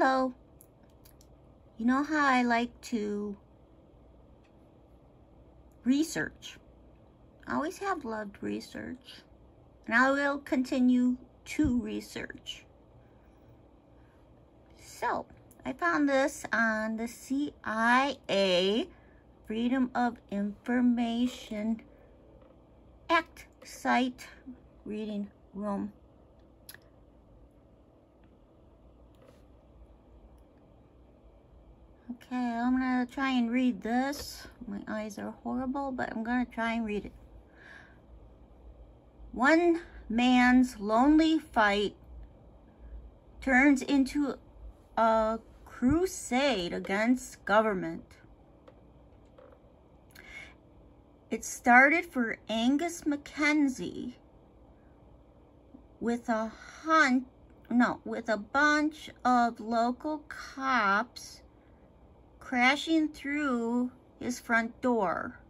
Hello. You know how I like to research? I always have loved research, and I will continue to research. So, I found this on the CIA Freedom of Information Act site, reading room. Okay, I'm gonna try and read this. My eyes are horrible, but I'm gonna try and read it. One man's lonely fight turns into a crusade against government. It started for Angus Mackenzie with a bunch of local cops crashing through his front door.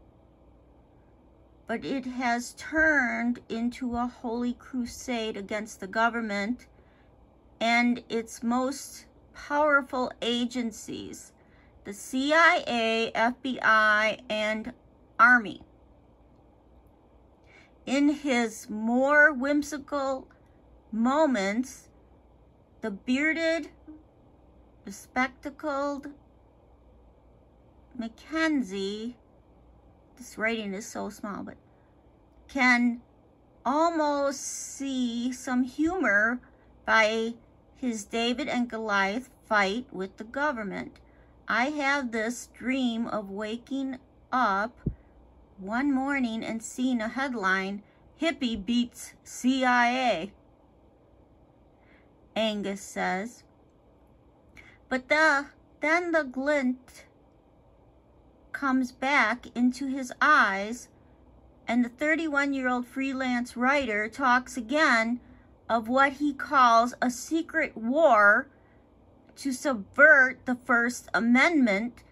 But it has turned into a holy crusade against the government and its most powerful agencies, the CIA, FBI, and Army. In his more whimsical moments, the bearded, bespectacled Mackenzie, this writing is so small, but can almost see some humor by his David and Goliath fight with the government. I have this dream of waking up one morning and seeing a headline, "Hippie beats CIA," Angus says. But then the glint comes back into his eyes, and the 31-year-old freelance writer talks again of what he calls a secret war to subvert the First Amendment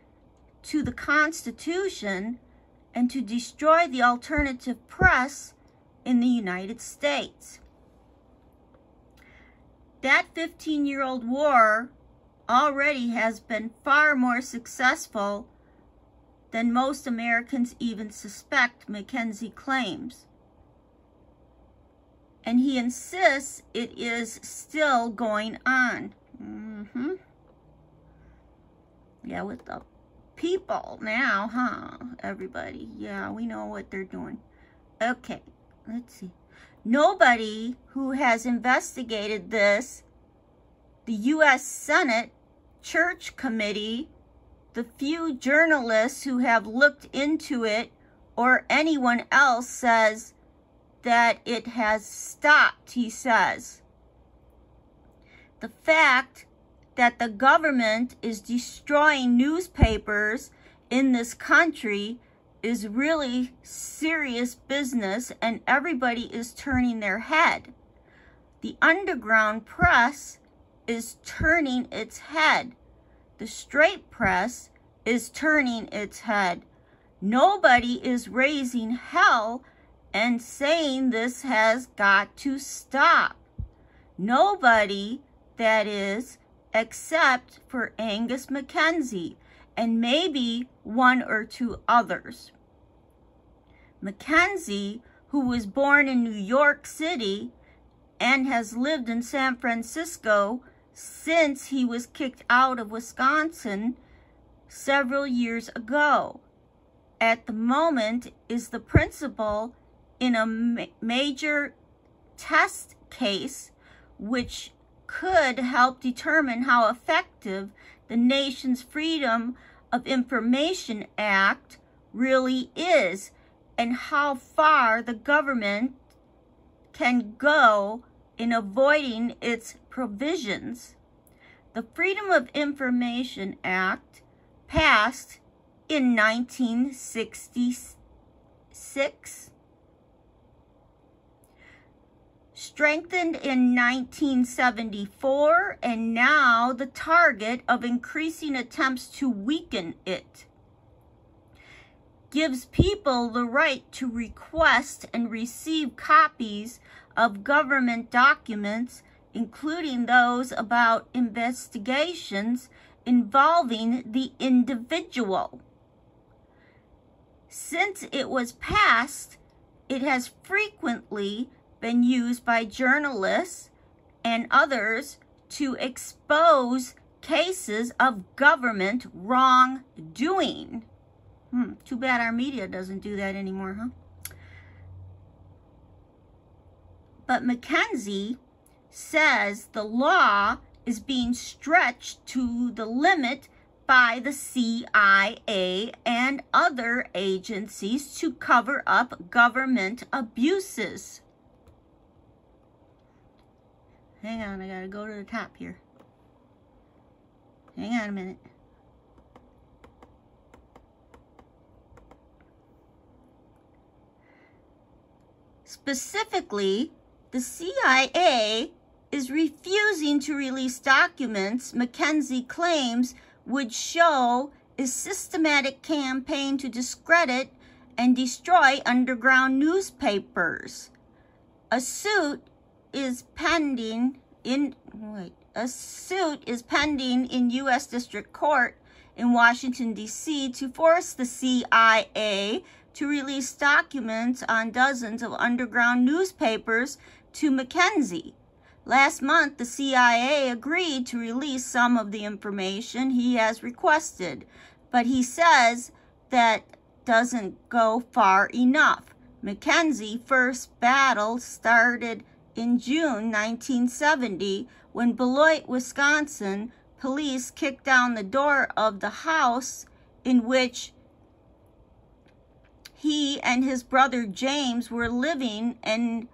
to the Constitution and to destroy the alternative press in the United States. That 15-year-old war already has been far more successful than most Americans even suspect, Mackenzie claims. And he insists it is still going on. Yeah, with the people now, huh? Everybody. Yeah, we know what they're doing. Okay, let's see. Nobody who has investigated this, the U.S. Senate Church Committee, the few journalists who have looked into it, or anyone else, says that it has stopped, he says. The fact that the government is destroying newspapers in this country is really serious business, and everybody is turning their head. The underground press is turning its head. The straight press is turning its head. Nobody is raising hell and saying this has got to stop. Nobody, that is, except for Angus Mackenzie and maybe one or two others. Mackenzie, who was born in New York City and has lived in San Francisco since he was kicked out of Wisconsin several years ago, at the moment is the principal in a major test case which could help determine how effective the nation's Freedom of Information Act really is and how far the government can go in avoiding its provisions. The Freedom of Information Act passed in 1966, strengthened in 1974, and now the target of increasing attempts to weaken it. Gives people the right to request and receive copies of government documents including those about investigations involving the individual. Since it was passed, it has frequently been used by journalists and others to expose cases of government wrongdoing. Too bad our media doesn't do that anymore, huh? But McKenzie says the law is being stretched to the limit by the CIA and other agencies to cover up government abuses. Hang on, I gotta go to the top here. Hang on a minute. Specifically, the CIA is refusing to release documents McKenzie claims would show a systematic campaign to discredit and destroy underground newspapers. A suit is pending in U.S. District Court in Washington, D.C. to force the CIA to release documents on dozens of underground newspapers to McKenzie. Last month, the CIA agreed to release some of the information he has requested, but he says that doesn't go far enough. McKenzie's first battle started in June 1970 when Beloit, Wisconsin, police kicked down the door of the house in which he and his brother James were living and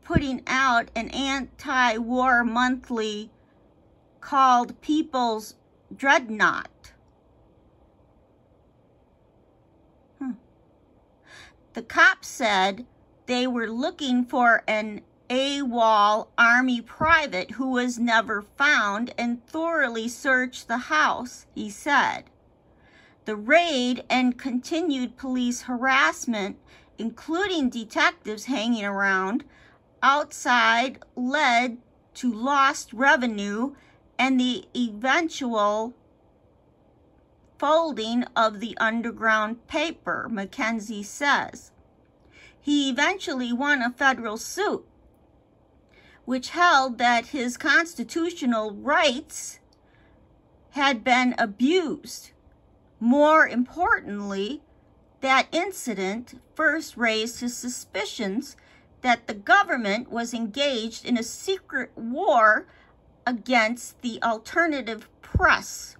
putting out an anti-war monthly called People's Dreadnought. The cops said they were looking for an AWOL Army private who was never found and thoroughly searched the house, he said. The raid and continued police harassment, including detectives hanging around outside, led to lost revenue and the eventual folding of the underground paper, McKenzie says. He eventually won a federal suit, which held that his constitutional rights had been abused. More importantly, that incident first raised his suspicions that the government was engaged in a secret war against the alternative press.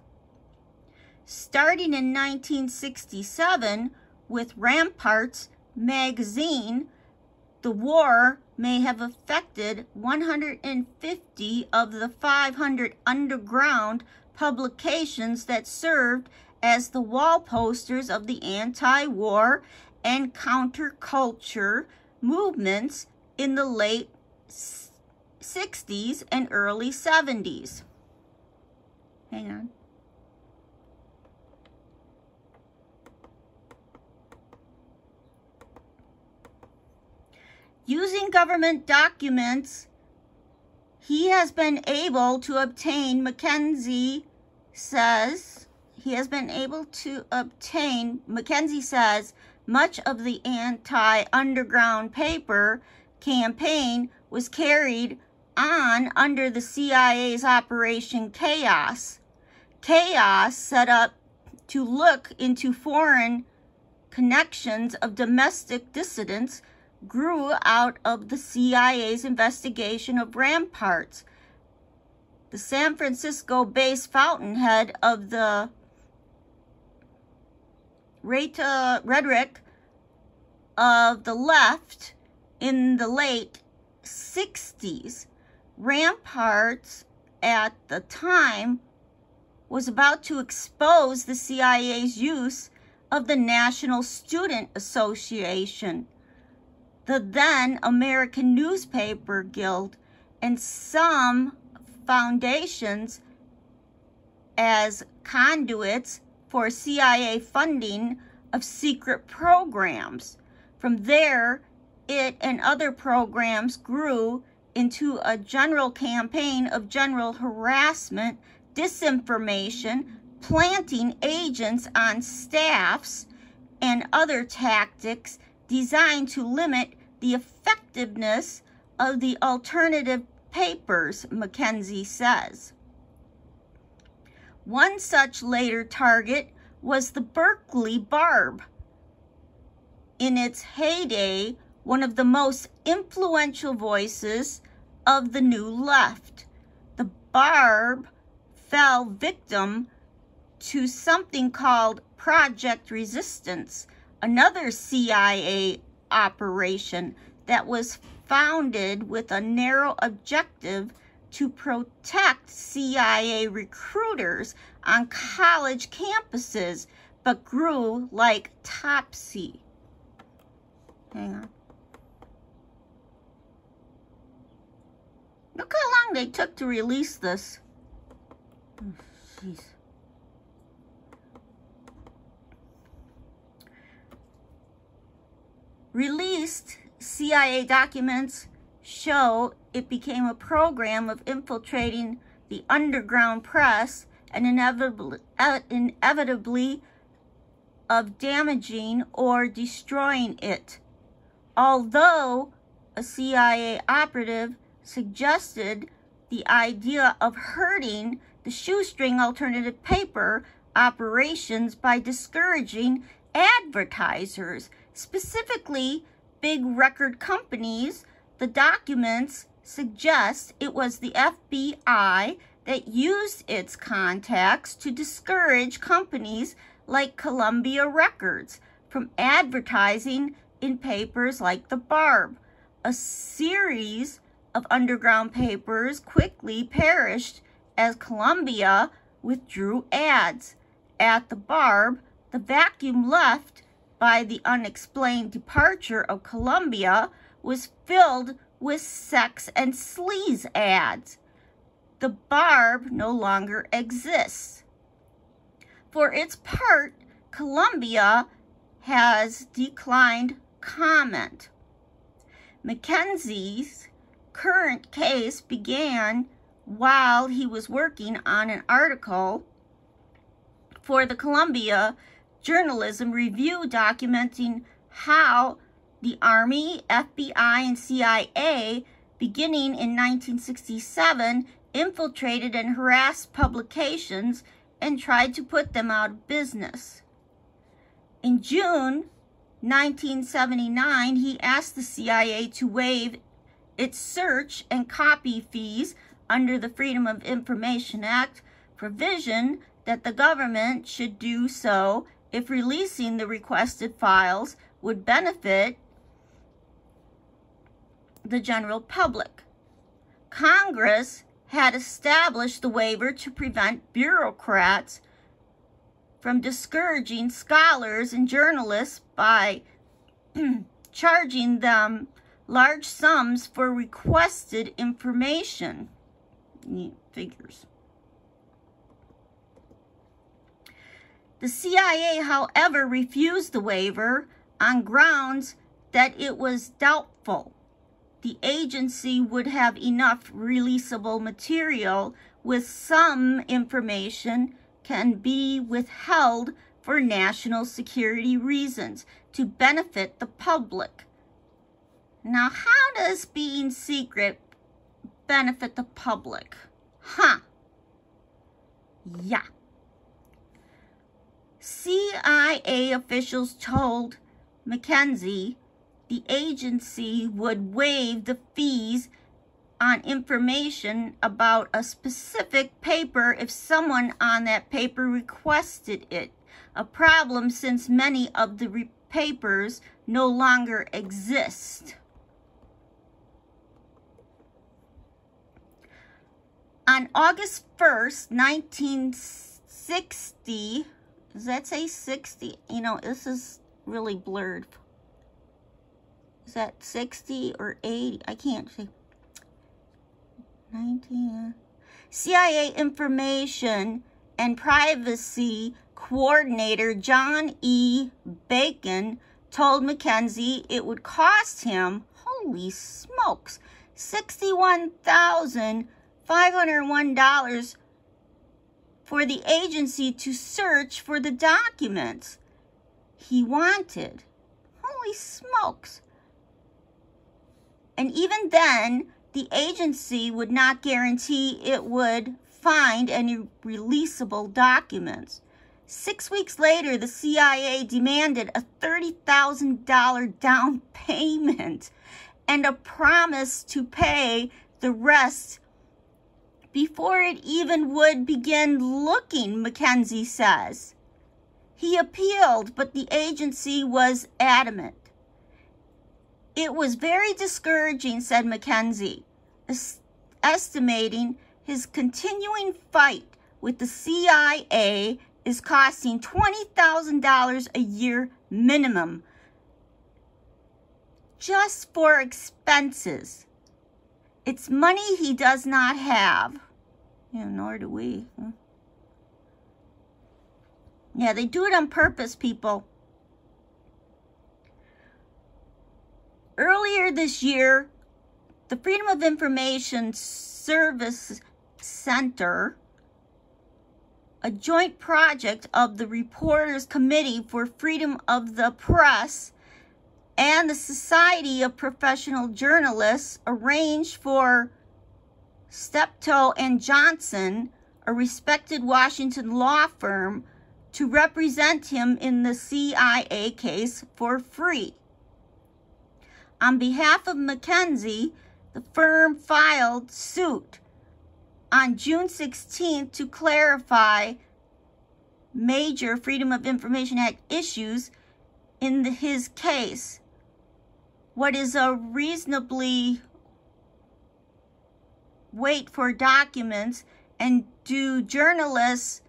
Starting in 1967 with Ramparts magazine, the war may have affected 150 of the 500 underground publications that served as the wall posters of the anti-war and counterculture movements in the late 60s and early 70s. Hang on. Using government documents, he has been able to obtain, McKenzie says, much of the anti-underground paper campaign was carried on under the CIA's Operation Chaos. Chaos, set up to look into foreign connections of domestic dissidents, grew out of the CIA's investigation of Ramparts, the San Francisco-based fountainhead of the rhetoric of the left in the late 60s. Ramparts at the time was about to expose the CIA's use of the National Student Association, the then American Newspaper Guild, and some foundations as conduits for CIA funding of secret programs. From there, it and other programs grew into a general campaign of general harassment, disinformation, planting agents on staffs, and other tactics designed to limit the effectiveness of the alternative papers, Mackenzie says. One such later target was the Berkeley Barb. In its heyday, one of the most influential voices of the New Left. The Barb fell victim to something called Project Resistance, another CIA operation that was founded with a narrow objective to protect CIA recruiters on college campuses, but grew like Topsy. Hang on. Look how long they took to release this. Oh, jeez. Released CIA documents show it became a program of infiltrating the underground press and inevitably of damaging or destroying it. Although a CIA operative suggested the idea of hurting the shoestring alternative paper operations by discouraging advertisers, specifically big record companies, the documents suggest it was the FBI that used its contacts to discourage companies like Columbia Records from advertising in papers like the Barb. A series of underground papers quickly perished as Columbia withdrew ads. At the Barb, the vacuum left by the unexplained departure of Columbia was filled with sex and sleaze ads. The Barb no longer exists. For its part, Columbia has declined comment. Mackenzie's current case began while he was working on an article for the Columbia Journalism Review documenting how the Army, FBI, and CIA, beginning in 1967, infiltrated and harassed publications and tried to put them out of business. In June 1979, he asked the CIA to waive its search and copy fees under the Freedom of Information Act, provision that the government should do so if releasing the requested files would benefit the general public. Congress had established the waiver to prevent bureaucrats from discouraging scholars and journalists by charging them large sums for requested information. Neat figures. The CIA, however, refused the waiver on grounds that it was doubtful the agency would have enough releasable material, with some information can be withheld for national security reasons to benefit the public. Now, how does being secret benefit the public? Yeah. CIA officials told Mackenzie the agency would waive the fees on information about a specific paper if someone on that paper requested it, a problem since many of the papers no longer exist. On August 1st, 1960, does that say 60? You know, this is really blurred. Is that 60 or 80? I can't see. 19. CIA Information and Privacy Coordinator John E. Bacon told Mackenzie it would cost him, holy smokes, $61,501 for the agency to search for the documents he wanted. Holy smokes. And even then, the agency would not guarantee it would find any releasable documents. 6 weeks later, the CIA demanded a $30,000 down payment and a promise to pay the rest before it even would begin looking, Mackenzie says. He appealed, but the agency was adamant. It was very discouraging, said Mackenzie, estimating his continuing fight with the CIA is costing $20,000 a year minimum just for expenses. It's money he does not have. Yeah, nor do we. Yeah, they do it on purpose, people. Earlier this year, the Freedom of Information Service Center, a joint project of the Reporters Committee for Freedom of the Press and the Society of Professional Journalists, arranged for Steptoe and Johnson, a respected Washington law firm, to represent him in the CIA case for free. On behalf of Mackenzie, the firm filed suit on June 16th to clarify major Freedom of Information Act issues in his case. What is a reasonably wait for documents, and do journalists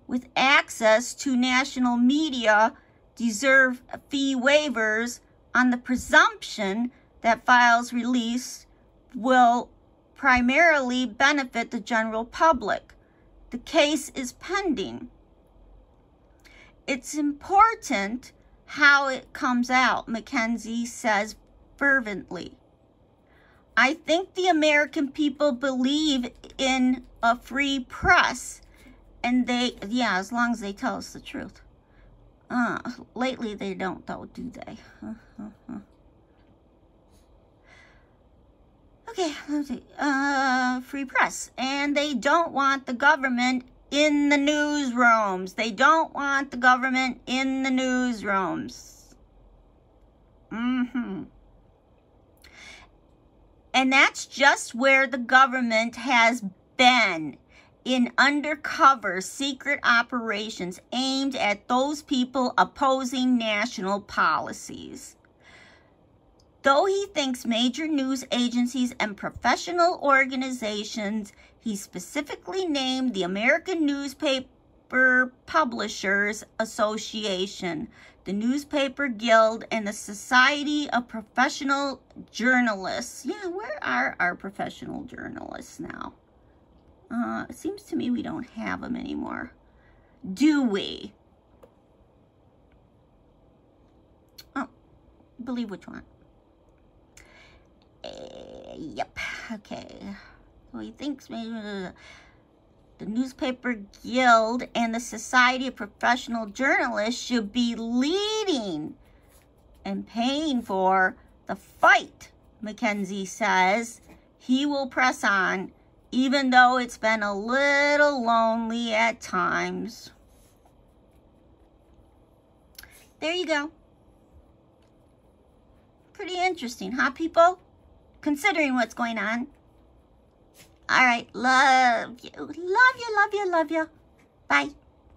with access to national media deserve fee waivers on the presumption that files released will primarily benefit the general public? The case is pending. It's important how it comes out, Mackenzie says fervently. I think the American people believe in a free press, and as long as they tell us the truth. Lately they don't, though, do they? Okay, let's see. Free press. And they don't want the government in the newsrooms. They don't want the government in the newsrooms. And that's just where the government has been, in undercover secret operations aimed at those people opposing national policies. Though he thinks major news agencies and professional organizations, he specifically named the American Newspaper Publishers Association, the Newspaper Guild, and the Society of Professional Journalists. Yeah, where are our professional journalists now? It seems to me we don't have them anymore. Do we? Oh, believe which one? Yep. Okay. So he thinks maybe the Newspaper Guild and the Society of Professional Journalists should be leading and paying for the fight, Mackenzie says. He will press on, even though it's been a little lonely at times. There you go. Pretty interesting, huh, people? Considering what's going on. All right, love you, love you, love you, love you. Bye.